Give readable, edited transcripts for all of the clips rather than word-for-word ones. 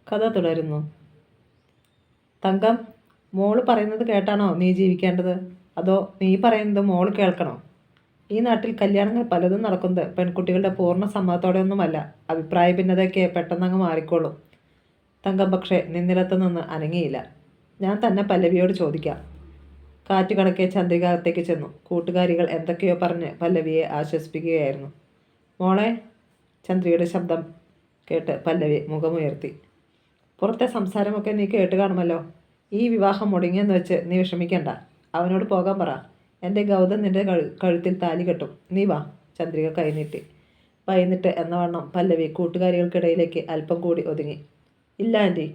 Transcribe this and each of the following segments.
കഥ തുടരുന്നു. തങ്കം, മോള് പറയുന്നത് കേട്ടാണോ നീ ജീവിക്കേണ്ടത്, അതോ നീ പറയുന്നത് മോള് കേൾക്കണോ? ഈ നാട്ടിൽ കല്യാണങ്ങൾ പലതും നടക്കുന്നത് പെൺകുട്ടികളുടെ പൂർണ്ണ സമ്മതത്തോടെയൊന്നുമല്ല. അഭിപ്രായ ഭിന്നതയ്ക്ക് പെട്ടെന്നങ്ങ് മാറിക്കോളും. തങ്കം പക്ഷേ നിന്നിടത്തു നിന്ന് അനങ്ങിയില്ല. ഞാൻ തന്നെ പല്ലവിയോട് ചോദിക്കാം. കാറ്റ് കണക്കെ ചന്ദ്രിക അകത്തേക്ക് ചെന്നു. കൂട്ടുകാരികൾ എന്തൊക്കെയോ പറഞ്ഞ് പല്ലവിയെ ആശ്വസിപ്പിക്കുകയായിരുന്നു. മോളെ, ചന്ദ്രികയുടെ ശബ്ദം കേട്ട് പല്ലവി മുഖമുയർത്തി. പുറത്തെ സംസാരമൊക്കെ നീ കേട്ട് കാണുമല്ലോ. ഈ വിവാഹം മുടങ്ങിയെന്ന് വെച്ച് നീ വിഷമിക്കണ്ട. അവനോട് പോകാൻ പറ. എൻ്റെ ഗൗതം നിന്റെ കഴുത്തിൽ താലി കെട്ടും. നീ വാ. ചന്ദ്രിക കൈനീട്ടി. വൈകിട്ട് എന്നവണ്ണം പല്ലവി കൂട്ടുകാരികൾക്കിടയിലേക്ക് അല്പം കൂടി ഒതുങ്ങി. ഇല്ല ആൻറ്റി,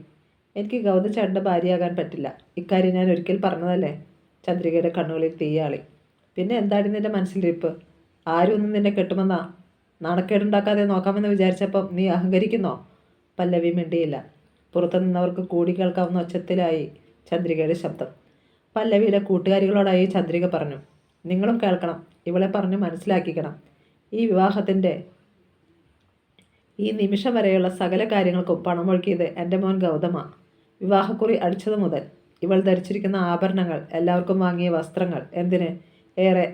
എനിക്ക് ഗൗതം ചേട്ടൻ്റെ ഭാര്യയാകാൻ പറ്റില്ല. ഇക്കാര്യം ഞാൻ ഒരിക്കൽ പറഞ്ഞതല്ലേ. ചന്ദ്രികയുടെ കണ്ണുകളിൽ തീയാളി. പിന്നെ എന്താണ് നിന്റെ മനസ്സിലിരിപ്പ്? ആരും ഒന്നും നിന്നെ കെട്ടുമെന്നാ? നാണക്കേടുണ്ടാക്കാതെ നോക്കാമെന്ന് വിചാരിച്ചപ്പം നീ അഹങ്കരിക്കുന്നോ? പല്ലവി മിണ്ടിയില്ല. പുറത്തു നിന്നവർക്ക് കൂടി കേൾക്കാവുന്ന ഒച്ചത്തിലായി ചന്ദ്രികയുടെ ശബ്ദം. പല്ലവിയുടെ കൂട്ടുകാരികളോടായി ചന്ദ്രിക പറഞ്ഞു. നിങ്ങളും കേൾക്കണം. ഇവളെ പറഞ്ഞ് മനസ്സിലാക്കിക്കണം. ഈ വിവാഹത്തിൻ്റെ ഈ നിമിഷം വരെയുള്ള സകല കാര്യങ്ങൾക്കും പണമൊഴുക്കിയത് എൻ്റെ മോൻ ഗൗതമ. വിവാഹക്കുറി അടിച്ചത് മുതൽ ഇവൾ ധരിച്ചിരിക്കുന്ന ആഭരണങ്ങൾ, എല്ലാവർക്കും വാങ്ങിയ വസ്ത്രങ്ങൾ, എന്തിന് ഏറെ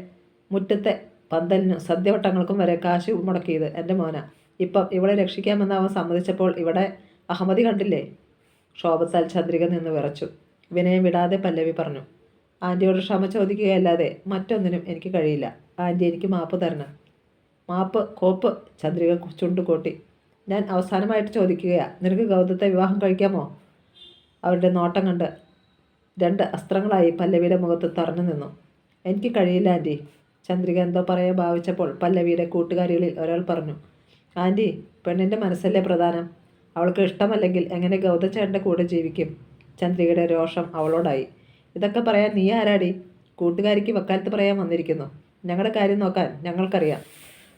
മുറ്റത്തെ പന്തലിനും സദ്യവട്ടങ്ങൾക്കും വരെ കാശ് മുടക്കിയത് എൻ്റെ മോന. ഇപ്പം ഇവളെ രക്ഷിക്കാമെന്ന് അവൻ സമ്മതിച്ചപ്പോൾ ഇവിടെ അഹമ്മതി കണ്ടില്ലേ? ക്ഷോഭത്താൽ ചന്ദ്രിക നിന്ന് വിറച്ചു. വിനയം വിടാതെ പല്ലവി പറഞ്ഞു. ആൻറ്റിയോട് ക്ഷമ ചോദിക്കുകയല്ലാതെ മറ്റൊന്നിനും എനിക്ക് കഴിയില്ല. ആൻറ്റി എനിക്ക് മാപ്പ് തരണം. മാപ്പ് കോപ്പ്. ചന്ദ്രിക ചുണ്ടുകൂട്ടി. ഞാൻ അവസാനമായിട്ട് ചോദിക്കുകയാ, നിനക്ക് ഗൗതത്തെ വിവാഹം കഴിക്കാമോ? അവരുടെ നോട്ടം കണ്ട് രണ്ട് അസ്ത്രങ്ങളായി പല്ലവിയുടെ മുഖത്ത് തറഞ്ഞു നിന്നു. എനിക്ക് കഴിയില്ല ആൻറ്റി. ചന്ദ്രിക എന്തോ പറയാൻ ഭാവിച്ചപ്പോൾ പല്ലവിയുടെ കൂട്ടുകാരികളിൽ ഒരാൾ പറഞ്ഞു. ആൻറ്റി, പെണ്ണിൻ്റെ മനസ്സല്ലേ പ്രധാനം. അവൾക്ക് ഇഷ്ടമല്ലെങ്കിൽ എങ്ങനെ ഗൗതച്ചേട്ടൻ്റെ കൂടെ ജീവിക്കും? ചന്ദ്രികയുടെ രോഷം അവളോടായി. ഇതൊക്കെ പറയാൻ നീ ആരാടി? കൂട്ടുകാരിക്ക് വക്കാലത്ത് പറയാൻ വന്നിരിക്കുന്നു. ഞങ്ങളുടെ കാര്യം നോക്കാൻ ഞങ്ങൾക്കറിയാം.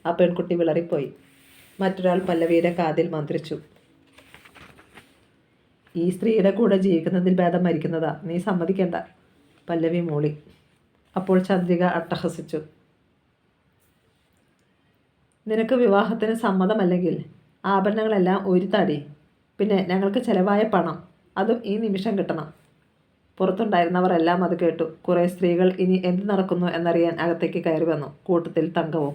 ആ പെൺകുട്ടി വിളറിപ്പോയി. മറ്റൊരാൾ പല്ലവിയുടെ കാതിൽ മന്ത്രിച്ചു. ഈ സ്ത്രീയുടെ കൂടെ ജീവിക്കുന്നതിൽ ഭേദം മരിക്കുന്നതാ. നീ സമ്മതിക്കേണ്ട. പല്ലവി മൂളി. അപ്പോൾ ചന്ദ്രിക അട്ടഹസിച്ചു. നിനക്ക് വിവാഹത്തിന് സമ്മതമല്ലെങ്കിൽ ആഭരണങ്ങളെല്ലാം ഊരിത്താടി. പിന്നെ ഞങ്ങൾക്ക് ചിലവായ പണം അതും ഈ നിമിഷം കിട്ടണം. പുറത്തുണ്ടായിരുന്നവർ എല്ലാം അത് കേട്ടു. കുറേ സ്ത്രീകൾ ഇനി എന്ത് നടക്കുന്നു എന്നറിയാൻ അകത്തേക്ക് കയറി വന്നു. കൂട്ടത്തിൽ തങ്കവും.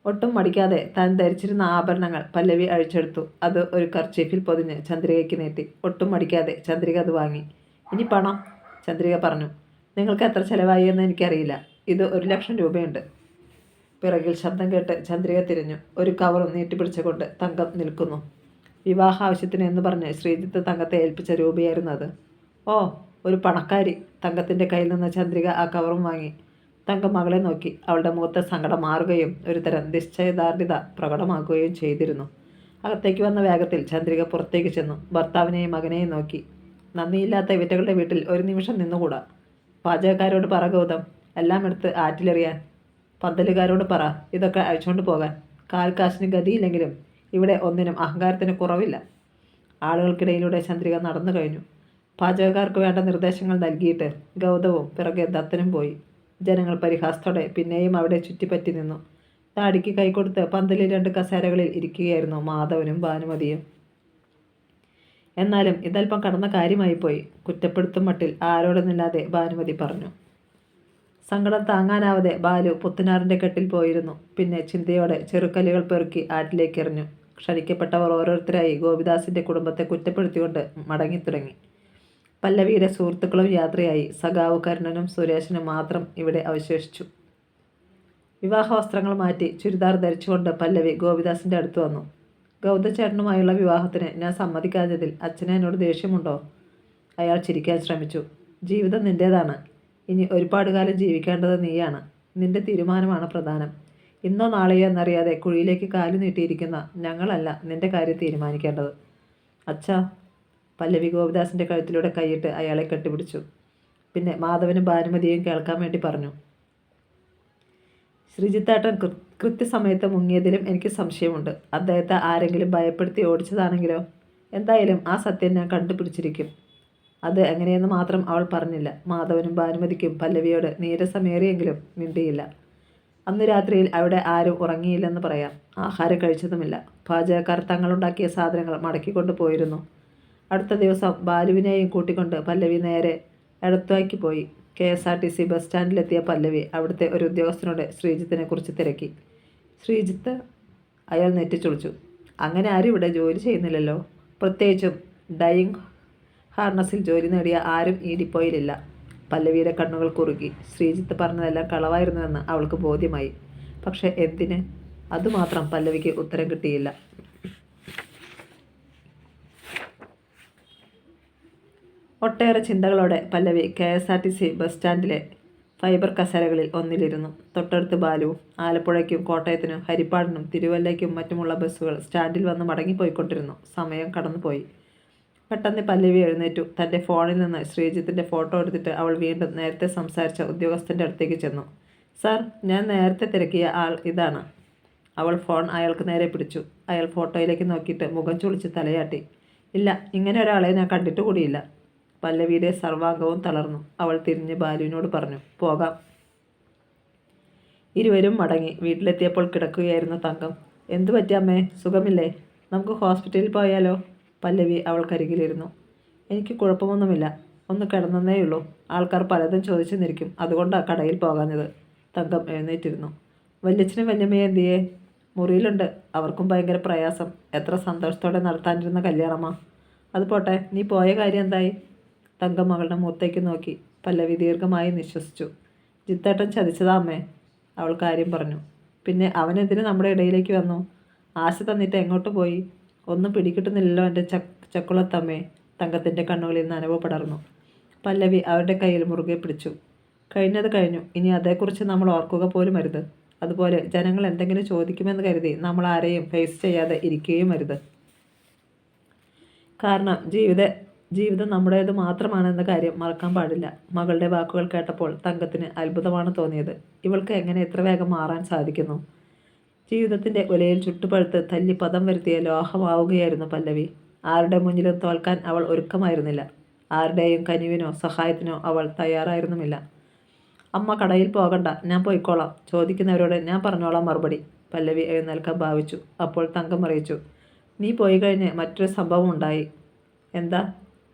ഒട്ടും മടിക്കാതെ താൻ ധരിച്ചിരുന്ന ആഭരണങ്ങൾ പല്ലവി അഴിച്ചെടുത്തു. അത് ഒരു കർച്ചീഫിൽ പൊതിഞ്ഞ് ചന്ദ്രികയ്ക്ക് നീട്ടി. ഒട്ടും മടിക്കാതെ ചന്ദ്രിക അത് വാങ്ങി. ഇനി പണം, ചന്ദ്രിക പറഞ്ഞു. നിങ്ങൾക്ക് എത്ര ചിലവായി എന്ന് എനിക്കറിയില്ല. ഇത് 1,00,000 രൂപയുണ്ട്. പിറകിൽ ശബ്ദം കേട്ട് ചന്ദ്രിക തിരിഞ്ഞു. ഒരു കവറും നീട്ടിപ്പിടിച്ചുകൊണ്ട് തങ്കം നിൽക്കുന്നു. വിവാഹ ആവശ്യത്തിന് എന്ന് പറഞ്ഞ് ശ്രീജിത്ത് തങ്കത്തെ ഏൽപ്പിച്ച രൂപയായിരുന്നു അത്. ഓ, ഒരു പണക്കാരി. തങ്കത്തിൻ്റെ കയ്യിൽ നിന്ന് ചന്ദ്രിക ആ കവറും വാങ്ങി. തങ്കം മകളെ നോക്കി. അവളുടെ മുഖത്തെ സങ്കടം മാറുകയും ഒരുതരം നിശ്ചയദാർഢ്യത പ്രകടമാക്കുകയും ചെയ്തിരുന്നു. അകത്തേക്ക് വന്ന വേഗത്തിൽ ചന്ദ്രിക പുറത്തേക്ക് ചെന്നു. ഭർത്താവിനെയും മകനെയും നോക്കി. നന്ദിയില്ലാത്ത ഇവറ്റകളുടെ വീട്ടിൽ ഒരു നിമിഷം നിന്നുകൂടാ. പാചകക്കാരോട് പറ ഗൗതം, എല്ലാം എടുത്ത് ആറ്റിലെറിയാൻ. പന്തലുകാരോട് പറ ഇതൊക്കെ അഴിച്ചുകൊണ്ട് പോകാൻ. കാശിന് ഗതിയില്ലെങ്കിലും ഇവിടെ ഒന്നിനും അഹങ്കാരത്തിന് കുറവില്ല. ആളുകൾക്കിടയിലൂടെ ചന്ദ്രിക നടന്നു കഴിഞ്ഞു. പാചകക്കാർക്ക് വേണ്ട നിർദ്ദേശങ്ങൾ നൽകിയിട്ട് ഗൗതവും പിറകെ ദത്തനും പോയി. ജനങ്ങൾ പരിഹാസത്തോടെ പിന്നെയും അവിടെ ചുറ്റിപ്പറ്റി നിന്നു. താടിക്ക് കൈകൊടുത്ത് പന്തലിൽ 2 കസേരകളിൽ ഇരിക്കുകയായിരുന്നു മാധവനും ഭാനുമതിയും. എന്നാലും ഇതല്പം കടന്ന കാര്യമായിപ്പോയി. കുറ്റപ്പെടുത്തും മട്ടിൽ ആരോടൊന്നില്ലാതെ ഭാനുമതി പറഞ്ഞു. സങ്കടം താങ്ങാനാവാതെ ബാലു പുത്തനാറിൻ്റെ കെട്ടിൽ പോയിരുന്നു. പിന്നെ ചിന്തയോടെ ചെറുക്കല്ലുകൾ പെറുക്കി ആറ്റിലേക്ക് എറിഞ്ഞു. ക്ഷണിക്കപ്പെട്ടവർ ഓരോരുത്തരായി ഗോപിദാസിൻ്റെ കുടുംബത്തെ കുറ്റപ്പെടുത്തിക്കൊണ്ട് മടങ്ങിത്തുടങ്ങി. പല്ലവിയുടെ സുഹൃത്തുക്കളും യാത്രയായി. സഖാവ് കരുണനും സുരേഷനും മാത്രം ഇവിടെ അവശേഷിച്ചു. വിവാഹ വസ്ത്രങ്ങൾ മാറ്റി ചുരിദാർ ധരിച്ചുകൊണ്ട് പല്ലവി ഗോപിദാസിൻ്റെ അടുത്ത് വന്നു. ഗൗതച്ചേട്ടനുമായുള്ള വിവാഹത്തിന് ഞാൻ സമ്മതിക്കാഞ്ഞതിൽ അച്ഛന് എന്നോട് ദേഷ്യമുണ്ടോ? അയാൾ ചിരിക്കാൻ ശ്രമിച്ചു. ജീവിതം നിൻ്റേതാണ്. ഇനി ഒരുപാട് കാലം ജീവിക്കേണ്ടത് നീയാണ്. നിന്റെ തീരുമാനമാണ് പ്രധാനം. ഇന്നോ നാളെയോ എന്നറിയാതെ കുഴിയിലേക്ക് കാലു നീട്ടിയിരിക്കുന്ന ഞങ്ങളല്ല നിന്റെ കാര്യം തീരുമാനിക്കേണ്ടത്. അച്ഛാ. പല്ലവി ഗോപിദാസിൻ്റെ കഴുത്തിലൂടെ കൈയിട്ട് അയാളെ കെട്ടിപ്പിടിച്ചു. പിന്നെ മാധവനും ഭാനുമതിയും കേൾക്കാൻ വേണ്ടി പറഞ്ഞു. ശ്രീജിത്തേട്ടൻ കൃത്യസമയത്ത് മുങ്ങിയതിലും എനിക്ക് സംശയമുണ്ട്. അദ്ദേഹത്തെ ആരെങ്കിലും ഭയപ്പെടുത്തി ഓടിച്ചതാണെങ്കിലോ? എന്തായാലും ആ സത്യം ഞാൻ കണ്ടുപിടിച്ചിരിക്കും. അത് എങ്ങനെയെന്ന് മാത്രം അവൾ പറഞ്ഞില്ല. മാധവനും ഭാനുമതിക്കും പല്ലവിയോട് നീരസമേറിയെങ്കിലും മിണ്ടിയില്ല. അന്ന് രാത്രിയിൽ അവിടെ ആരും ഉറങ്ങിയില്ലെന്ന് പറയാം. ആഹാരം കഴിച്ചതുമില്ല. പാചകക്കാർ തങ്ങളുണ്ടാക്കിയ സാധനങ്ങൾ മടക്കിക്കൊണ്ടു പോയിരുന്നു. അടുത്ത ദിവസം ബാലുവിനെയും കൂട്ടിക്കൊണ്ട് പല്ലവി നേരെ എടത്വായ്ക്ക് പോയി. KSRTC ബസ് സ്റ്റാൻഡിലെത്തിയ പല്ലവി അവിടുത്തെ ഒരു ഉദ്യോഗസ്ഥനോട് ശ്രീജിത്തിനെ കുറിച്ച് തിരക്കി. ശ്രീജിത്ത്? അയാൾ നെറ്റിച്ചുളിച്ചു. അങ്ങനെ ആരും ഇവിടെ ജോലി ചെയ്യുന്നില്ലല്ലോ. പ്രത്യേകിച്ചും ഡൈയിങ് ഹാർനസിൽ ജോലി നേടിയ ആരും ഈ ഡിപ്പോയിലില്ല. പല്ലവിയുടെ കണ്ണുകൾ കുറുകി. ശ്രീജിത്ത് പറഞ്ഞതെല്ലാം കളവായിരുന്നുവെന്ന് അവൾക്ക് ബോധ്യമായി. പക്ഷെ എന്തിന്? അതുമാത്രം പല്ലവിക്ക് ഉത്തരം കിട്ടിയില്ല. ഒട്ടേറെ ചിന്തകളോടെ പല്ലവി KSRTC ബസ് സ്റ്റാൻഡിലെ ഫൈബർ കസേരകളിൽ ഒന്നിലിരുന്നു. തൊട്ടടുത്ത് ബാലുവും. ആലപ്പുഴയ്ക്കും കോട്ടയത്തിനും ഹരിപ്പാടിനും തിരുവല്ലയ്ക്കും മറ്റുമുള്ള ബസ്സുകൾ സ്റ്റാൻഡിൽ വന്ന് മടങ്ങിപ്പോയിക്കൊണ്ടിരുന്നു. സമയം കടന്നുപോയി. പെട്ടെന്ന് പല്ലവി എഴുന്നേറ്റു. തൻ്റെ ഫോണിൽ നിന്ന് ശ്രീജിത്തിൻ്റെ ഫോട്ടോ എടുത്തിട്ട് അവൾ വീണ്ടും നേരത്തെ സംസാരിച്ച ഉദ്യോഗസ്ഥൻ്റെ അടുത്തേക്ക് ചെന്നു. സാർ, ഞാൻ നേരത്തെ തിരക്കിയ ആൾ ഇതാണ്. അവൾ ഫോൺ അയാൾക്ക് നേരെ പിടിച്ചു. അയാൾ ഫോട്ടോയിലേക്ക് നോക്കിയിട്ട് മുഖം ചുളിച്ച് തലയാട്ടി. ഇല്ല, ഇങ്ങനെ ഒരാളെ ഞാൻ കണ്ടിട്ട് കൂടിയില്ല. പല്ലവിയുടെ സർവാംഗവും തളർന്നു. അവൾ തിരിഞ്ഞ് ബാലുവിനോട് പറഞ്ഞു, പോകാം. ഇരുവരും മടങ്ങി. വീട്ടിലെത്തിയപ്പോൾ കിടക്കുകയായിരുന്നു തങ്കം. എന്തു പറ്റി അമ്മേ? സുഖമില്ലേ? നമുക്ക് ഹോസ്പിറ്റലിൽ പോയാലോ? പല്ലവി അവൾക്കരികിലിരുന്നു. എനിക്ക് കുഴപ്പമൊന്നുമില്ല. ഒന്ന് കിടന്നേയുള്ളൂ. ആൾക്കാർ പലതും ചോദിച്ചു നിൽക്കും. അതുകൊണ്ടാണ് കടയിൽ പോകാഞ്ഞത്. തങ്കം എഴുന്നേറ്റിരുന്നു. വല്യച്ഛനും വല്യമ്മയെ എന്തിയേ? മുറിയിലുണ്ട്. അവർക്കും ഭയങ്കര പ്രയാസം. എത്ര സന്തോഷത്തോടെ നടത്താനിരുന്ന കല്യാണമാ. അത് പോട്ടെ, നീ പോയ കാര്യം എന്തായി? തങ്കം മകളുടെ മുഖത്തേക്ക് നോക്കി. പല്ലവി ദീർഘമായി നിശ്വസിച്ചു. ജിത്തേട്ടൻ ചതിച്ചതാ അമ്മേ. അവൾ കാര്യം പറഞ്ഞു. പിന്നെ അവനെന്തിന് നമ്മുടെ ഇടയിലേക്ക് വന്നു? ആശ തന്നിട്ട് എങ്ങോട്ട് പോയി? ഒന്നും പിടികിട്ടുന്നില്ലല്ലോ എൻ്റെ ചക്കുളത്തമ്മേ. തങ്കത്തിൻ്റെ കണ്ണുകളിൽ നനവ് പടർന്നു. പല്ലവി അവരുടെ കയ്യിൽ മുറുകെ പിടിച്ചു. കഴിഞ്ഞത് കഴിഞ്ഞു. ഇനി അതേക്കുറിച്ച് നമ്മൾ ഓർക്കുക പോലും അരുത്. അതുപോലെ ജനങ്ങൾ എന്തെങ്കിലും ചോദിക്കുമെന്ന് കരുതി നമ്മൾ ആരെയും ഫേസ് ചെയ്യാതെ ഇരിക്കുകയും അരുത്. കാരണം ജീവിതം നമ്മുടേത് മാത്രമാണെന്ന കാര്യം മറക്കാൻ പാടില്ല. മകളുടെ വാക്കുകൾ കേട്ടപ്പോൾ തങ്കത്തിന് അത്ഭുതമാണ് തോന്നിയത്. ഇവൾക്ക് എങ്ങനെ ഇത്ര വേഗം മാറാൻ സാധിക്കുന്നു? ജീവിതത്തിൻ്റെ ഉലയിൽ ചുട്ടുപഴുത്ത് തല്ലി പദം വരുത്തിയ ലോഹമാവുകയായിരുന്നു പല്ലവി. ആരുടെ മുന്നിലും തോൽക്കാൻ അവൾ ഒരുക്കമായിരുന്നില്ല. ആരുടെയും കനിവിനോ സഹായത്തിനോ അവൾ തയ്യാറായിരുന്നുമില്ല. അമ്മ, കടയിൽ പോകണ്ട, ഞാൻ പോയിക്കോളാം. ചോദിക്കുന്നവരോട് ഞാൻ പറഞ്ഞോളാം മറുപടി. പല്ലവി എഴുന്നേൽക്കാൻ ഭാവിച്ചു. അപ്പോൾ തങ്കം അറിയിച്ചു, നീ പോയി കഴിഞ്ഞ് മറ്റൊരു സംഭവം ഉണ്ടായി. എന്താ?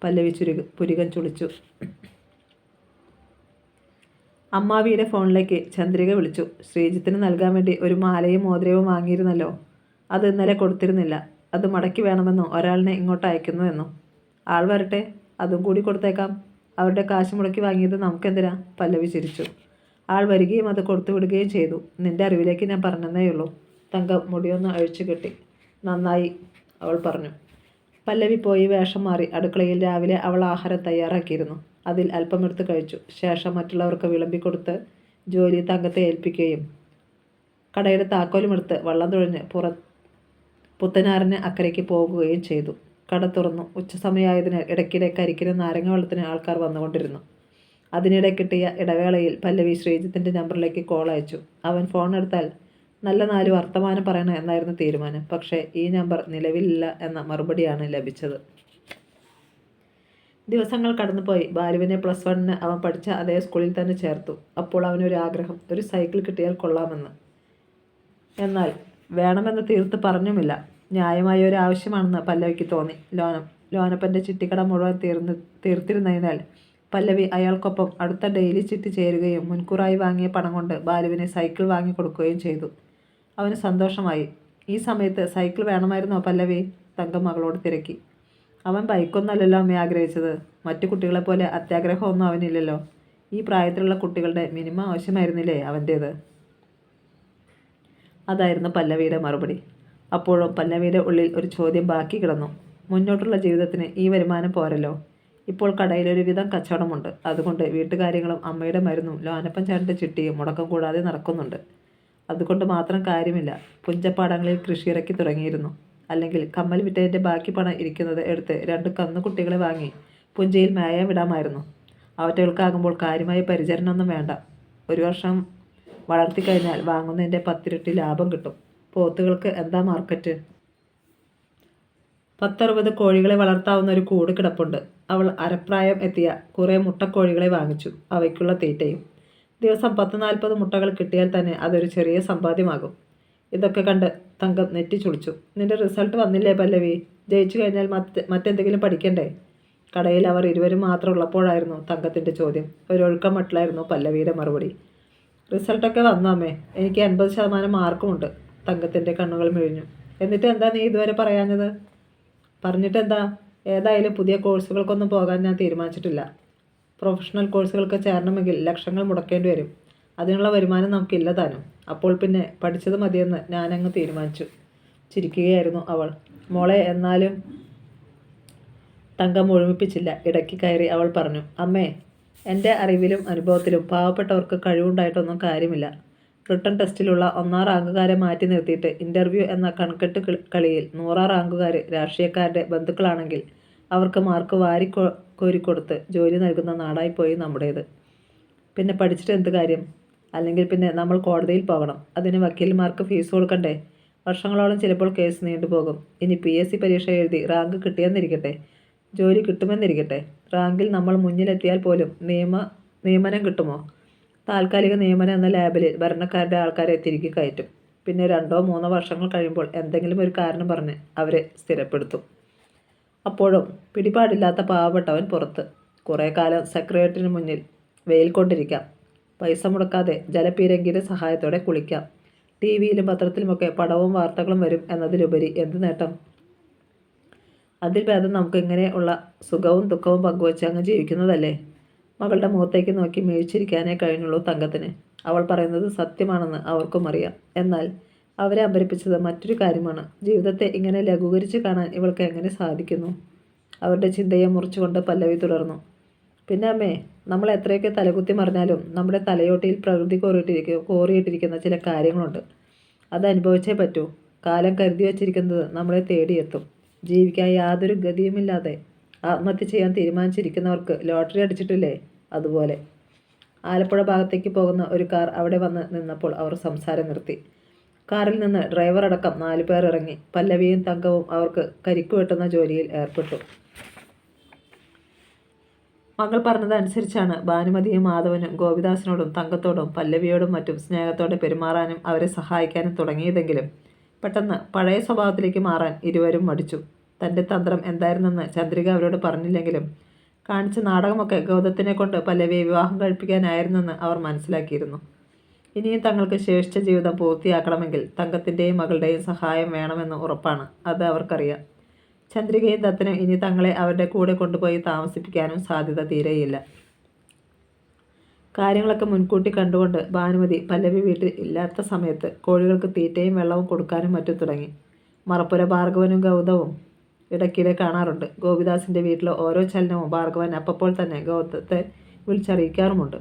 പല്ലവി പുരികം ചുളിച്ചു. അമ്മാവിയുടെ ഫോണിലേക്ക് ചന്ദ്രിക വിളിച്ചു. ശ്രീജിത്തിന് നൽകാൻ വേണ്ടി ഒരു മാലയും മോതിരവും വാങ്ങിയിരുന്നല്ലോ. അത് ഇന്നലെ കൊടുത്തിരുന്നില്ല. അത് മടക്കി വേണമെന്നോ ഒരാളിനെ ഇങ്ങോട്ട് അയക്കുന്നു. ആൾ വരട്ടെ, അതും കൂടി കൊടുത്തേക്കാം. അവരുടെ കാശ് മുടക്കി വാങ്ങിയത് നമുക്കെന്തിനാ? പല്ലവി ചിരിച്ചു. ആൾ വരികയും അത് കൊടുത്തു വിടുകയും ചെയ്തു. നിന്റെ അറിവിലേക്ക് ഞാൻ പറഞ്ഞതേയുള്ളൂ. തങ്കം മുടിയൊന്ന് അഴിച്ചു കെട്ടി. നന്നായി, അവൾ പറഞ്ഞു. പല്ലവി പോയി വേഷം മാറി. അടുക്കളയിൽ രാവിലെ അവൾ ആഹാരം തയ്യാറാക്കിയിരുന്നു. അതിൽ അല്പമെടുത്ത് കഴിച്ചു. ശേഷം മറ്റുള്ളവർക്ക് വിളമ്പിക്കൊടുത്ത് ജോലി തങ്കത്തെ ഏൽപ്പിക്കുകയും കടയുടെ താക്കോലുമെടുത്ത് വള്ളം തുഴഞ്ഞ് പുത്തനാറിന് അക്കരയ്ക്ക് പോകുകയും ചെയ്തു. കട തുറന്നു. ഉച്ചസമയമായതിനാൽ ഇടയ്ക്കിടെ കരിക്കിന് നാരങ്ങ വെള്ളത്തിന് ആൾക്കാർ വന്നുകൊണ്ടിരുന്നു. അതിനിടെ കിട്ടിയ ഇടവേളയിൽ പല്ലവി ശ്രീജിത്തിൻ്റെ നമ്പറിലേക്ക് കോൾ അയച്ചു. അവൻ ഫോൺ എടുത്താൽ നല്ല 4 വർത്തമാനം പറയണം എന്നായിരുന്നു തീരുമാനം. പക്ഷേ ഈ നമ്പർ നിലവിലില്ല എന്ന മറുപടിയാണ് ലഭിച്ചത്. ദിവസങ്ങൾ കടന്നുപോയി. ബാലുവിനെ +1 അവൻ പഠിച്ച അതേ സ്കൂളിൽ തന്നെ ചേർത്തു. അപ്പോൾ അവനൊരാഗ്രഹം, ഒരു സൈക്കിൾ കിട്ടിയാൽ കൊള്ളാമെന്ന്. എന്നാൽ വേണമെന്ന് തീർത്ത് പറഞ്ഞുമില്ല. ന്യായമായ ഒരു ആവശ്യമാണെന്ന് പല്ലവിക്ക് തോന്നി. ലോനപ്പൻ്റെ ചിട്ടിക്കട മുഴുവൻ തീർത്തിരുന്നതിനാൽ പല്ലവി അയാൾക്കൊപ്പം അടുത്ത ഡെയിലി ചിട്ടി ചേരുകയും മുൻകൂറായി വാങ്ങിയ പണം കൊണ്ട് ബാലുവിന് സൈക്കിൾ വാങ്ങിക്കൊടുക്കുകയും ചെയ്തു. അവന് സന്തോഷമായി. ഈ സമയത്ത് സൈക്കിൾ വേണമായിരുന്നോ പല്ലവി? തങ്കം മകളോട് തിരക്കി. അവൻ ബൈക്കൊന്നല്ലല്ലോ അമ്മ ആഗ്രഹിച്ചത്. മറ്റു കുട്ടികളെപ്പോലെ അത്യാഗ്രഹമൊന്നും അവനില്ലല്ലോ. ഈ പ്രായത്തിലുള്ള കുട്ടികളുടെ മിനിമം ആവശ്യമായിരുന്നില്ലേ അവൻ്റേത്? അതായിരുന്നു പല്ലവിയുടെ മറുപടി. അപ്പോഴും പല്ലവിയുടെ ഉള്ളിൽ ഒരു ചോദ്യം ബാക്കി കിടന്നു. മുന്നോട്ടുള്ള ജീവിതത്തിന് ഈ വരുമാനം പോരല്ലോ. ഇപ്പോൾ കടയിലൊരു വിധം കച്ചവടമുണ്ട്. അതുകൊണ്ട് വീട്ടുകാര്യങ്ങളും അമ്മയുടെ മരുന്നും ലോനപ്പൻ ചേട്ടൻ്റെ ചിട്ടിയും മുടക്കം കൂടാതെ നടക്കുന്നുണ്ട്. അതുകൊണ്ട് മാത്രം കാര്യമില്ല. പുഞ്ചപ്പാടങ്ങളിൽ കൃഷി ഇറക്കി തുടങ്ങിയിരുന്നു. അല്ലെങ്കിൽ കമ്മൽ വിറ്റതിൻ്റെ ബാക്കി പണം ഇരിക്കുന്നത് എടുത്ത് 2 കന്നുകുട്ടികളെ വാങ്ങി പുഞ്ചയിൽ മേയാൻ വിടാമായിരുന്നു. അവറ്റകൾക്കാകുമ്പോൾ കാര്യമായ പരിചരണമൊന്നും വേണ്ട. 1 വർഷം വളർത്തിക്കഴിഞ്ഞാൽ വാങ്ങുന്നതിൻ്റെ 10 ഇരട്ടി ലാഭം കിട്ടും. പോത്തുകൾക്ക് എന്താ മാർക്കറ്റ്? 10-60 കോഴികളെ വളർത്താവുന്ന ഒരു കൂട് കിടപ്പുണ്ട്. അവൾ അരപ്രായം എത്തിയ കുറേ മുട്ടക്കോഴികളെ വാങ്ങിച്ചു. അവയ്ക്കുള്ള തീറ്റയും. ദിവസം 10-40 മുട്ടകൾ കിട്ടിയാൽ തന്നെ അതൊരു ചെറിയ സമ്പാദ്യമാകും. ഇതൊക്കെ കണ്ട് തങ്കം നെറ്റി ചുളിച്ചു. നിന്റെ റിസൾട്ട് വന്നില്ലേ പല്ലവി? ജയിച്ചു കഴിഞ്ഞാൽ മറ്റെന്തെങ്കിലും പഠിക്കണ്ടേ? കടയിൽ അവർ ഇരുവരും മാത്രം ഉള്ളപ്പോഴായിരുന്നു തങ്കത്തിൻ്റെ ചോദ്യം. ഒരൊഴുക്കം മട്ടിലായിരുന്നു പല്ലവിയുടെ മറുപടി. റിസൾട്ടൊക്കെ വന്നു അമ്മേ. എനിക്ക് 80% മാർക്കുമുണ്ട്. തങ്കത്തിൻ്റെ കണ്ണുകൾ മിഴിഞ്ഞു. എന്നിട്ട് എന്താ നീ ഇതുവരെ പറയാഞ്ഞത്? പറഞ്ഞിട്ടെന്താ? ഏതായാലും പുതിയ കോഴ്സുകൾക്കൊന്നും പോകാൻ ഞാൻ തീരുമാനിച്ചിട്ടില്ല. പ്രൊഫഷണൽ കോഴ്സുകൾക്ക് ചേരണമെങ്കിൽ ലക്ഷങ്ങൾ മുടക്കേണ്ടി വരും. അതിനുള്ള വരുമാനം നമുക്കില്ല താനും. അപ്പോൾ പിന്നെ പഠിച്ചത് മതിയെന്ന് ഞാനങ്ങ് തീരുമാനിച്ചു. ചിരിക്കുകയായിരുന്നു അവൾ. മോളെ, എന്നാലും തങ്കം മുഴുമിപ്പിച്ചില്ല. ഇടയ്ക്ക് കയറി അവൾ പറഞ്ഞു, അമ്മേ, എൻ്റെ അറിവിലും അനുഭവത്തിലും പാവപ്പെട്ടവർക്ക് കഴിവുണ്ടായിട്ടൊന്നും കാര്യമില്ല. റിട്ടൺ ടെസ്റ്റിലുള്ള 1ാം റാങ്കുകാരെ മാറ്റി നിർത്തിയിട്ട് ഇൻ്റർവ്യൂ എന്ന കൺകെട്ട് കളിയിൽ 100ാം റാങ്കുകാർ രാഷ്ട്രീയക്കാരുടെ ബന്ധുക്കളാണെങ്കിൽ അവർക്ക് മാർക്ക് കോരിക്കൊടുത്ത് ജോലി നൽകുന്ന നാടായിപ്പോയി നമ്മുടേത്. പിന്നെ പഠിച്ചിട്ട് എന്ത് കാര്യം? അല്ലെങ്കിൽ പിന്നെ നമ്മൾ കോടതിയിൽ പോകണം. അതിന് വക്കീൽമാർക്ക് ഫീസ് കൊടുക്കണ്ടേ? വർഷങ്ങളോളം ചിലപ്പോൾ കേസ് നീണ്ടുപോകും. ഇനി PSC പരീക്ഷ എഴുതി റാങ്ക് കിട്ടിയെന്നിരിക്കട്ടെ, ജോലി കിട്ടുമെന്നിരിക്കട്ടെ, റാങ്കിൽ നമ്മൾ മുന്നിലെത്തിയാൽ പോലും നിയമനം കിട്ടുമോ? താൽക്കാലിക നിയമനം എന്ന ലാബിൽ ഭരണക്കാരുടെ ആൾക്കാരെ തിരികെ കയറ്റും. പിന്നെ 2-3 വർഷങ്ങൾ കഴിയുമ്പോൾ എന്തെങ്കിലും ഒരു കാരണം പറഞ്ഞ് അവരെ സ്ഥിരപ്പെടുത്തും. അപ്പോഴും പിടിപാടില്ലാത്ത പാവപ്പെട്ടവൻ പുറത്ത്. കുറേ കാലം സെക്രട്ടറിന് മുന്നിൽ വെയിൽ കൊണ്ടിരിക്കാം. പൈസ മുടക്കാതെ ജലപീരങ്കിയുടെ സഹായത്തോടെ കുളിക്കാം. TV-യിലും പത്രത്തിലുമൊക്കെ പടവും വാർത്തകളും വരും എന്നതിലുപരി എന്ത് നേട്ടം? അതിൽ ഭേദം നമുക്ക് ഇങ്ങനെ ഉള്ള സുഖവും ദുഃഖവും പങ്കുവച്ച് അങ്ങ് ജീവിക്കുന്നതല്ലേ? മകളുടെ മുഖത്തേക്ക് നോക്കി വീഴ്ചിരിക്കാനേ കഴിഞ്ഞുള്ളൂ തങ്കത്തിന്. അവൾ പറയുന്നത് സത്യമാണെന്ന് അവർക്കും അറിയാം. എന്നാൽ അവരെ അമ്പരിപ്പിച്ചത് മറ്റൊരു കാര്യമാണ്. ജീവിതത്തെ ഇങ്ങനെ ലഘൂകരിച്ച് കാണാൻ ഇവൾക്ക് എങ്ങനെ സാധിക്കുന്നു? അവരുടെ ചിന്തയെ മുറിച്ചുകൊണ്ട് പല്ലവി തുടർന്നു. പിന്നെ അമ്മേ, നമ്മൾ എത്രയൊക്കെ തലകുത്തി മറിഞ്ഞാലും നമ്മുടെ തലയോട്ടിയിൽ പ്രകൃതി കോറിയിട്ടിരിക്കുന്ന ചില കാര്യങ്ങളുണ്ട്. അത് അനുഭവിച്ചേ പറ്റൂ. കാലം കരുതി വച്ചിരിക്കുന്നത് നമ്മളെ തേടിയെത്തും. ജീവിക്കാൻ യാതൊരു ഗതിയുമില്ലാതെ ആത്മഹത്യ ചെയ്യാൻ തീരുമാനിച്ചിരിക്കുന്നവർക്ക് ലോട്ടറി അടിച്ചിട്ടില്ലേ? അതുപോലെ. ആലപ്പുഴ ഭാഗത്തേക്ക് പോകുന്ന ഒരു കാർ അവിടെ വന്ന് നിന്നപ്പോൾ അവർ സംസാരം നിർത്തി. കാറിൽ നിന്ന് ഡ്രൈവർ അടക്കം 4 പേർ ഇറങ്ങി. പല്ലവിയും തങ്കവും അവർക്ക് കരിക്കു വെട്ടുന്ന ജോലിയിൽ ഏർപ്പെട്ടു. മകൾ പറഞ്ഞതനുസരിച്ചാണ് ഭാനുമതിയും മാധവനും ഗോപിദാസിനോടും തങ്കത്തോടും പല്ലവിയോടും മറ്റും സ്നേഹത്തോടെ പെരുമാറാനും അവരെ സഹായിക്കാനും തുടങ്ങിയതെങ്കിലും പെട്ടെന്ന് പഴയ സ്വഭാവത്തിലേക്ക് മാറാൻ ഇരുവരും മടിച്ചു. തൻ്റെ തന്ത്രം എന്തായിരുന്നെന്ന് ചന്ദ്രിക അവരോട് പറഞ്ഞില്ലെങ്കിലും കാണിച്ച നാടകമൊക്കെ ഗൗതത്തിനെ കൊണ്ട് പല്ലവിയെ വിവാഹം കഴിപ്പിക്കാനായിരുന്നെന്ന് അവർ മനസ്സിലാക്കിയിരുന്നു. ഇനിയും തങ്ങൾക്ക് ശേഷിച്ച ജീവിതം പൂർത്തിയാക്കണമെങ്കിൽ തങ്കത്തിൻ്റെയും മകളുടെയും സഹായം വേണമെന്ന് ഉറപ്പാണ്. അത് അവർക്കറിയാം. ചന്ദ്രികയും ദത്തനും ഇനി തങ്ങളെ അവരുടെ കൂടെ കൊണ്ടുപോയി താമസിപ്പിക്കാനും സാധ്യത തീരെയില്ല. കാര്യങ്ങളൊക്കെ മുൻകൂട്ടി കണ്ടുകൊണ്ട് ഭാനുമതി പല്ലവി വീട്ടിൽ ഇല്ലാത്ത സമയത്ത് കോഴികൾക്ക് തീറ്റയും വെള്ളവും കൊടുക്കാനും മറ്റും തുടങ്ങി. മറപ്പുര ഭാർഗവനും ഗൗതവും ഇടയ്ക്കിടെ കാണാറുണ്ട്. ഗോപിദാസിൻ്റെ വീട്ടിലെ ഓരോ ചലനവും ഭാർഗവൻ അപ്പോൾ തന്നെ ഗൗതത്തെ വിളിച്ചറിയിക്കാറുമുണ്ട്.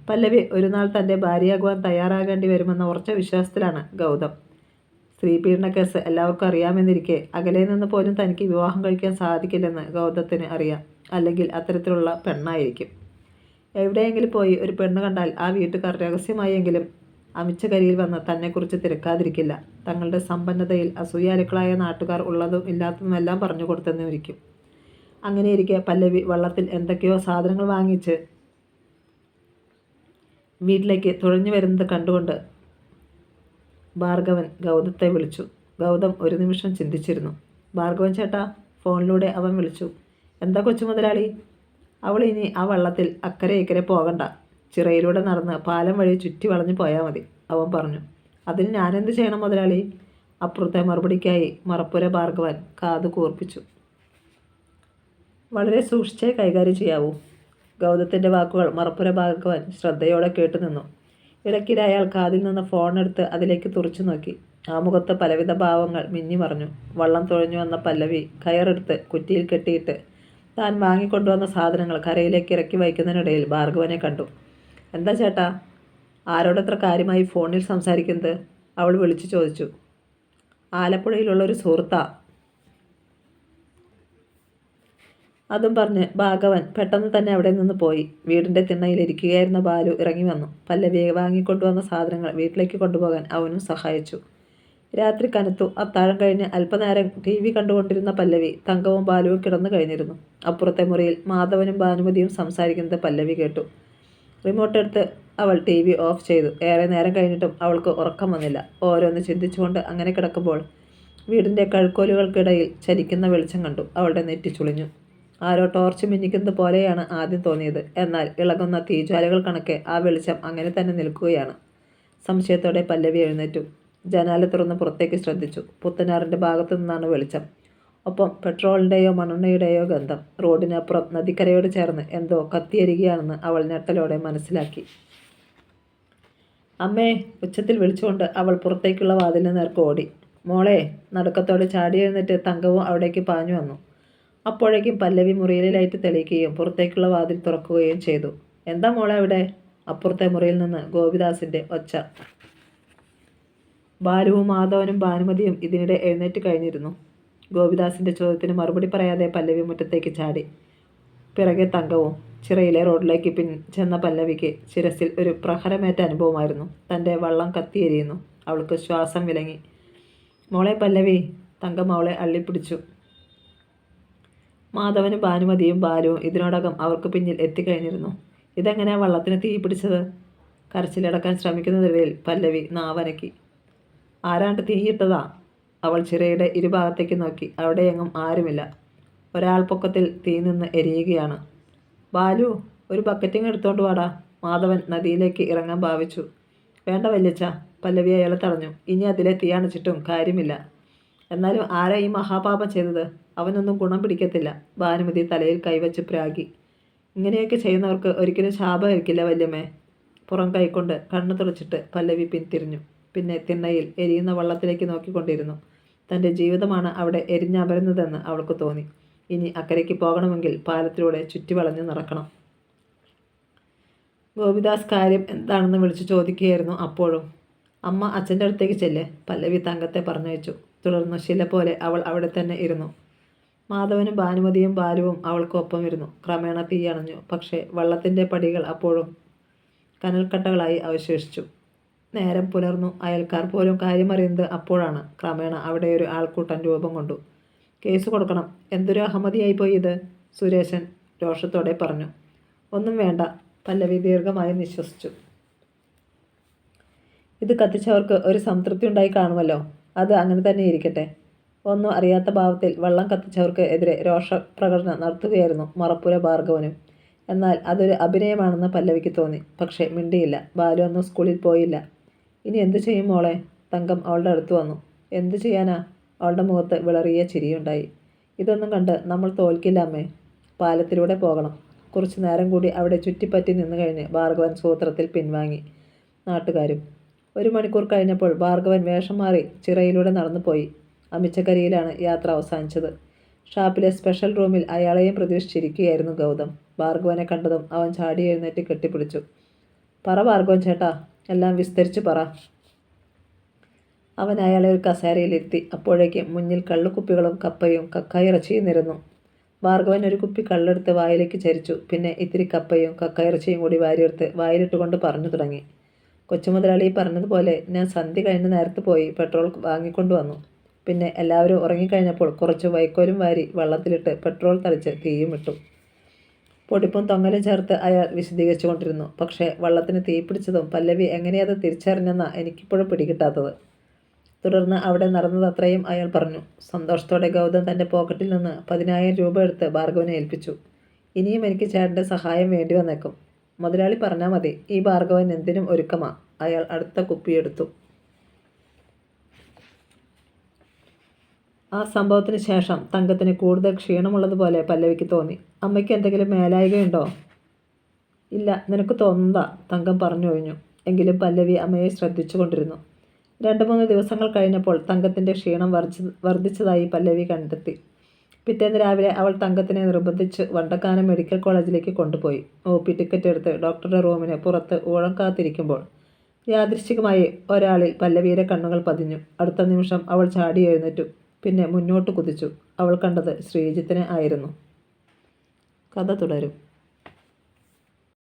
പല്ലവി ഒരു നാൾ തൻ്റെ ഭാര്യയാകുവാൻ തയ്യാറാകേണ്ടി വരുമെന്ന ഉറച്ച വിശ്വാസത്തിലാണ് ഗൗതം. സ്ത്രീപീഡന കേസ് എല്ലാവർക്കും അറിയാമെന്നിരിക്കെ അകലെ നിന്ന് പോലും തനിക്ക് വിവാഹം കഴിക്കാൻ സാധിക്കില്ലെന്ന് ഗൗതത്തിന് അറിയാം. അല്ലെങ്കിൽ അത്തരത്തിലുള്ള പെണ്ണായിരിക്കും. എവിടെയെങ്കിലും പോയി ഒരു പെണ്ണ് കണ്ടാൽ ആ വീട്ടുകാർ രഹസ്യമായെങ്കിലും അമിച്ചകരിയിൽ വന്ന് തന്നെക്കുറിച്ച് തിരക്കാതിരിക്കില്ല. തങ്ങളുടെ സമ്പന്നതയിൽ അസൂയാലുക്കളായ നാട്ടുകാർ ഉള്ളതും ഇല്ലാത്തതുമെല്ലാം പറഞ്ഞു കൊടുത്തെന്നിരിക്കും. അങ്ങനെയിരിക്കെ പല്ലവി വള്ളത്തിൽ എന്തൊക്കെയോ സാധനങ്ങൾ വാങ്ങിച്ച് വീട്ടിലേക്ക് തുഴഞ്ഞു വരുന്നത് കണ്ടുകൊണ്ട് ഭാർഗവൻ ഗൗതത്തെ വിളിച്ചു. ഗൗതം ഒരു നിമിഷം ചിന്തിച്ചിരുന്നു. ഭാർഗവൻ ചേട്ടാ, ഫോണിലൂടെ അവൻ വിളിച്ചു. എന്താ കൊച്ചു മുതലാളി? അവൾ ഇനി ആ വള്ളത്തിൽ അക്കരെ ഇക്കരെ പോകണ്ട. ചിറയിലൂടെ നടന്ന് പാലം വഴി ചുറ്റി വളഞ്ഞു പോയാൽ മതി, അവൻ പറഞ്ഞു. അതിന് ഞാനെന്ത് ചെയ്യണം മുതലാളി? അപ്പുറത്തെ മറുപടിക്കായി മറപ്പുര ഭാർഗവൻ കാതു കൂർപ്പിച്ചു. വളരെ സൂക്ഷിച്ചേ കൈകാര്യം ചെയ്യാവൂ. ഗൗതത്തിൻ്റെ വാക്കുകൾ മറപ്പുര ഭാർഗവൻ ശ്രദ്ധയോടെ കേട്ടുനിന്നു. ഇടയ്ക്കിടെ അയാൾ കാതിൽ നിന്ന് ഫോണെടുത്ത് അതിലേക്ക് തുറച്ചു നോക്കി. ആ മുഖത്ത് പലവിധ ഭാവങ്ങൾ മിന്നി മറഞ്ഞു. വള്ളം തുഴഞ്ഞു വന്ന പല്ലവി കയറെടുത്ത് കുറ്റിയിൽ കെട്ടിയിട്ട് താൻ വാങ്ങിക്കൊണ്ടുവന്ന സാധനങ്ങൾ കരയിലേക്ക് ഇറക്കി വയ്ക്കുന്നതിനിടയിൽ ഭാർഗവനെ കണ്ടു. എന്താ ചേട്ടാ, ആരോടത്ര കാര്യമായി ഫോണിൽ സംസാരിക്കുന്നത്? അവൾ വിളിച്ചു ചോദിച്ചു. ആലപ്പുഴയിലുള്ളൊരു സുഹൃത്താ. അതും പറഞ്ഞ് ഭാർഗവൻ പെട്ടെന്ന് തന്നെ അവിടെ നിന്ന് പോയി. വീടിൻ്റെ തിണ്ണയിലിരിക്കുകയായിരുന്ന ബാലു ഇറങ്ങി വന്നു. പല്ലവിയെ വാങ്ങിക്കൊണ്ടുവന്ന സാധനങ്ങൾ വീട്ടിലേക്ക് കൊണ്ടുപോകാൻ അവനും സഹായിച്ചു. രാത്രി കനത്തു. അത്താഴം കഴിഞ്ഞ് അല്പനേരം TV കണ്ടുകൊണ്ടിരുന്ന പല്ലവി തങ്കവും ബാലുവും കിടന്നു കഴിഞ്ഞിരുന്നു. അപ്പുറത്തെ മുറിയിൽ മാധവനും ഭാനുമതിയും സംസാരിക്കുന്നത് പല്ലവി കേട്ടു. റിമോട്ട് എടുത്ത് അവൾ TV ഓഫ് ചെയ്തു. ഏറെ നേരം കഴിഞ്ഞിട്ടും അവൾക്ക് ഉറക്കം വന്നില്ല. ഓരോന്ന് ചിന്തിച്ചുകൊണ്ട് അങ്ങനെ കിടക്കുമ്പോൾ വീടിൻ്റെ കഴുക്കോലുകൾക്കിടയിൽ ചലിക്കുന്ന വെളിച്ചം കണ്ടു. അവളുടെ നെറ്റി ചുളിഞ്ഞു. ആരോ ടോർച്ച് മിന്നിക്കുന്നത് പോലെയാണ് ആദ്യം തോന്നിയത്. എന്നാൽ ഇളകുന്ന തീജ്വാലകൾ കണക്കെ ആ വെളിച്ചം അങ്ങനെ തന്നെ നിൽക്കുകയാണ്. സംശയത്തോടെ പല്ലവി എഴുന്നേറ്റു. ജനാല തുറന്ന് പുറത്തേക്ക് ശ്രദ്ധിച്ചു. പുത്തനാറിൻ്റെ ഭാഗത്തു നിന്നാണ് വെളിച്ചം. ഒപ്പം പെട്രോളിൻ്റെയോ മണ്ണെണ്ണയുടെയോ ഗന്ധം. റോഡിനപ്പുറം നദിക്കരയോട് ചേർന്ന് എന്തോ കത്തിയരികയാണെന്ന് അവൾ ഞെട്ടലോടെ മനസ്സിലാക്കി. അമ്മേ! ഉച്ചത്തിൽ വിളിച്ചുകൊണ്ട് അവൾ പുറത്തേക്കുള്ള വാതിലിന് നേർക്ക് ഓടി. മോളെ! നടുക്കത്തോടെ ചാടി എഴുന്നേറ്റ് തങ്കവും അവിടേക്ക് പാഞ്ഞു വന്നു. അപ്പോഴേക്കും പല്ലവി മുറിയിലെ ലൈറ്റ് തെളിയിക്കുകയും പുറത്തേക്കുള്ള വാതിൽ തുറക്കുകയും ചെയ്തു. എന്താ മോളെ അവിടെ? അപ്പുറത്തെ മുറിയിൽ നിന്ന് ഗോപിദാസിൻ്റെ ഒച്ച. ബാലുവും മാധവനും ഭാനുമതിയും ഇതിനിടെ എഴുന്നേറ്റ് കഴിഞ്ഞിരുന്നു. ഗോപിദാസിൻ്റെ ചോദ്യത്തിന് മറുപടി പറയാതെ പല്ലവി മുറ്റത്തേക്ക് ചാടി. പിറകെ തങ്കവും. ചിറയിലെ റോഡിലേക്ക് ചെന്ന പല്ലവിക്ക് ശിരസിൽ ഒരു പ്രഹരമേറ്റ അനുഭവമായിരുന്നു. തൻ്റെ വള്ളം കത്തിയെരിയുന്നു. അവൾക്ക് ശ്വാസം വിലങ്ങി. മോളെ പല്ലവി! തങ്കം അവളെ അള്ളിപ്പിടിച്ചു. മാധവനും ഭാനുമതിയും ബാലുവും ഇതിനോടകം അവർക്ക് പിന്നിൽ എത്തിക്കഴിഞ്ഞിരുന്നു. ഇതെങ്ങനെയാ വള്ളത്തിന് തീ പിടിച്ചത്? കരച്ചിലടക്കാൻ ശ്രമിക്കുന്നതിനിടയിൽ പല്ലവി നാവനക്കി. ആരാണ്ട് തീയിട്ടതാ. അവൾ ചിറയുടെ ഇരുഭാഗത്തേക്ക് നോക്കി. അവിടെയെങ്ങും ആരുമില്ല. ഒരാൾ പൊക്കത്തിൽ തീ നിന്ന് എരിയുകയാണ്. ബാലു, ഒരു ബക്കറ്റിങ് എടുത്തോണ്ട് വാടാ. മാധവൻ നദിയിലേക്ക് ഇറങ്ങാൻ ഭാവിച്ചു. വേണ്ട വല്യച്ഛ, പല്ലവി അയാളെ തടഞ്ഞു. ഇനി അതിലെ തീ അണച്ചിട്ടും കാര്യമില്ല. എന്നാലും ആരാ ഈ മഹാപാപം ചെയ്തത്? അവനൊന്നും ഗുണം പിടിക്കത്തില്ല. ഭാനുമതി തലയിൽ കൈവച്ച് പ്രാഗി. ഇങ്ങനെയൊക്കെ ചെയ്യുന്നവർക്ക് ഒരിക്കലും ശാപമായിരിക്കില്ല വല്യമ്മേ. പുറം കൈക്കൊണ്ട് കണ്ണു തുളച്ചിട്ട് പല്ലവി പിന്തിരിഞ്ഞു. പിന്നെ തിണ്ണയിൽ എരിയുന്ന വള്ളത്തിലേക്ക് നോക്കിക്കൊണ്ടിരുന്നു. തൻ്റെ ജീവിതമാണ് അവിടെ എരിഞ്ഞമരുന്നതെന്ന് അവൾക്ക് തോന്നി. ഇനി അക്കരയ്ക്ക് പോകണമെങ്കിൽ പാലത്തിലൂടെ ചുറ്റിവളഞ്ഞു നടക്കണം. ഗോപിദാസ് കാര്യം എന്താണെന്ന് വിളിച്ചു ചോദിക്കുകയായിരുന്നു അപ്പോഴും. അമ്മ അച്ഛൻ്റെ അടുത്തേക്ക് ചെല്ല്, പല്ലവി തങ്കത്തെ പറഞ്ഞയച്ചു. തുടർന്ന് ശില പോലെ അവൾ അവിടെ തന്നെ ഇരുന്നു. മാധവനും ഭാനുമതിയും ബാലുവും അവൾക്കൊപ്പം ഇരുന്നു. ക്രമേണ തീ അണഞ്ഞു. പക്ഷേ വള്ളത്തിൻ്റെ പടികൾ അപ്പോഴും കനൽക്കട്ടകളായി അവശേഷിച്ചു. നേരം പുലർന്നു. അയൽക്കാർ പോലും കാര്യമറിയുന്നത് അപ്പോഴാണ്. ക്രമേണ അവിടെ ഒരു ആൾക്കൂട്ടം രൂപം കൊണ്ടു. കേസ് കൊടുക്കണം. എന്തൊരു അഹമ്മതിയായിപ്പോയി ഇത്, സുരേശൻ രോഷത്തോടെ പറഞ്ഞു. ഒന്നും വേണ്ട, പല്ലവി ദീർഘമായി നിശ്വസിച്ചു. ഇത് കത്തിച്ചവർക്ക് ഒരു സംതൃപ്തി ഉണ്ടായി കാണുമല്ലോ. അത് അങ്ങനെ തന്നെ ഇരിക്കട്ടെ. ഒന്നും അറിയാത്ത ഭാവത്തിൽ വള്ളം കത്തിച്ചവർക്ക് എതിരെ രോഷപ്രകടനം നടത്തുകയായിരുന്നു മറപ്പുര ഭാർഗവനും. എന്നാൽ അതൊരു അഭിനയമാണെന്ന് പല്ലവിക്ക് തോന്നി. പക്ഷേ മിണ്ടിയില്ല. ബാലു ഒന്നും സ്കൂളിൽ പോയില്ല. ഇനി എന്തു ചെയ്യും മോളെ? തങ്കം അവളുടെ അടുത്ത് വന്നു. എന്തു ചെയ്യാനാ? അവളുടെ മുഖത്ത് വിളറിയ ചിരിയുണ്ടായി. ഇതൊന്നും കണ്ട് നമ്മൾ തോൽക്കില്ല അമ്മേ. പാലത്തിലൂടെ പോകണം. കുറച്ചു നേരം കൂടി അവിടെ ചുറ്റിപ്പറ്റി നിന്നു കഴിഞ്ഞ് ഭാർഗവൻ സൂത്രത്തിൽ പിൻവാങ്ങി. നാട്ടുകാരും. 1 മണിക്കൂർ കഴിഞ്ഞപ്പോൾ ഭാർഗവൻ വേഷം മാറി ചിറയിലൂടെ നടന്നുപോയി. അമിച്ചക്കരിയിലാണ് യാത്ര അവസാനിച്ചത്. ഷാപ്പിലെ സ്പെഷ്യൽ റൂമിൽ അയാളെയും പ്രതീക്ഷിച്ചിരിക്കുകയായിരുന്നു ഗൗതം. ഭാർഗവനെ കണ്ടതും അവൻ ചാടി എഴുന്നേറ്റ് കെട്ടിപ്പിടിച്ചു. പറ ഭാർഗവൻ ചേട്ടാ, എല്ലാം വിസ്തരിച്ച് പറ. അവൻ അയാളെ ഒരു കസേരയിലിരുത്തി. അപ്പോഴേക്കും മുന്നിൽ കള്ളുക്കുപ്പികളും കപ്പയും കക്കായിറച്ചിയും നിരന്നു. ഭാർഗവൻ ഒരു കുപ്പി കള്ളെടുത്ത് വായിലേക്ക് ചരിച്ചു. പിന്നെ ഇത്തിരി കപ്പയും കക്കായിറച്ചിയും കൂടി വാരിയെടുത്ത് വായിലിട്ടുകൊണ്ട് പറഞ്ഞു തുടങ്ങി. കൊച്ചുമുതലാളി പറഞ്ഞതുപോലെ ഞാൻ സന്ധ്യ കഴിഞ്ഞ നേരത്ത് പോയി പെട്രോൾ വാങ്ങിക്കൊണ്ടു വന്നു. പിന്നെ എല്ലാവരും ഉറങ്ങിക്കഴിഞ്ഞപ്പോൾ കുറച്ച് വൈക്കോലും വാരി വള്ളത്തിലിട്ട് പെട്രോൾ തളിച്ച് തീയും ഇട്ടു. പൊടിപ്പും തൊങ്ങലും ചേർത്ത് അയാൾ വിശദീകരിച്ചു കൊണ്ടിരുന്നു. പക്ഷേ വള്ളത്തിന് തീ പിടിച്ചതും പല്ലവി എങ്ങനെയത് തിരിച്ചറിഞ്ഞെന്നാ എനിക്കിപ്പോഴും പിടികിട്ടാത്തത്. തുടർന്ന് അവിടെ നടന്നതത്രയും അയാൾ പറഞ്ഞു. സന്തോഷത്തോടെ ഗൗതം തൻ്റെ പോക്കറ്റിൽ നിന്ന് 10,000 രൂപ എടുത്ത് ഭാർഗവനെ ഏൽപ്പിച്ചു. ഇനിയും എനിക്ക് ചേട്ടൻ്റെ സഹായം വേണ്ടി വന്നേക്കും. മുതലാളി പറഞ്ഞാൽ മതി. ഈ ഭാർഗവൻ എന്തിനും ഒരുക്കമാ. അയാൾ അടുത്ത കുപ്പിയെടുത്തു. ആ സംഭവത്തിന് ശേഷം തങ്കത്തിന് കൂടുതൽ ക്ഷീണമുള്ളതുപോലെ പല്ലവിക്ക് തോന്നി. അമ്മയ്ക്ക് എന്തെങ്കിലും മേലായികയുണ്ടോ? ഇല്ല, നിനക്ക് തോന്നുന്നതാ, തങ്കം പറഞ്ഞു ഒഴിഞ്ഞു. എങ്കിലും പല്ലവി അമ്മയെ ശ്രദ്ധിച്ചു കൊണ്ടിരുന്നു. 2-3 ദിവസങ്ങൾ കഴിഞ്ഞപ്പോൾ തങ്കത്തിൻ്റെ ക്ഷീണം വർദ്ധിച്ചതായി പല്ലവി കണ്ടെത്തി. പിറ്റേന്ന് രാവിലെ അവൾ തങ്കത്തിനെ നിർബന്ധിച്ച് വണ്ടക്കാനം മെഡിക്കൽ കോളേജിലേക്ക് കൊണ്ടുപോയി. OP ടിക്കറ്റ് എടുത്ത് ഡോക്ടറുടെ റൂമിന് പുറത്ത് ഊഴം കാത്തിരിക്കുമ്പോൾ യാദൃശ്ചികമായി ഒരാളിൽ പല്ലവിയുടെ കണ്ണുകൾ പതിഞ്ഞു. അടുത്ത നിമിഷം അവൾ ചാടി എഴുന്നേറ്റു. പിന്നെ മുന്നോട്ട് കുതിച്ചു. അവൾ കണ്ടത് ശ്രീജിത്തിനെ ആയിരുന്നു. കഥ തുടരും.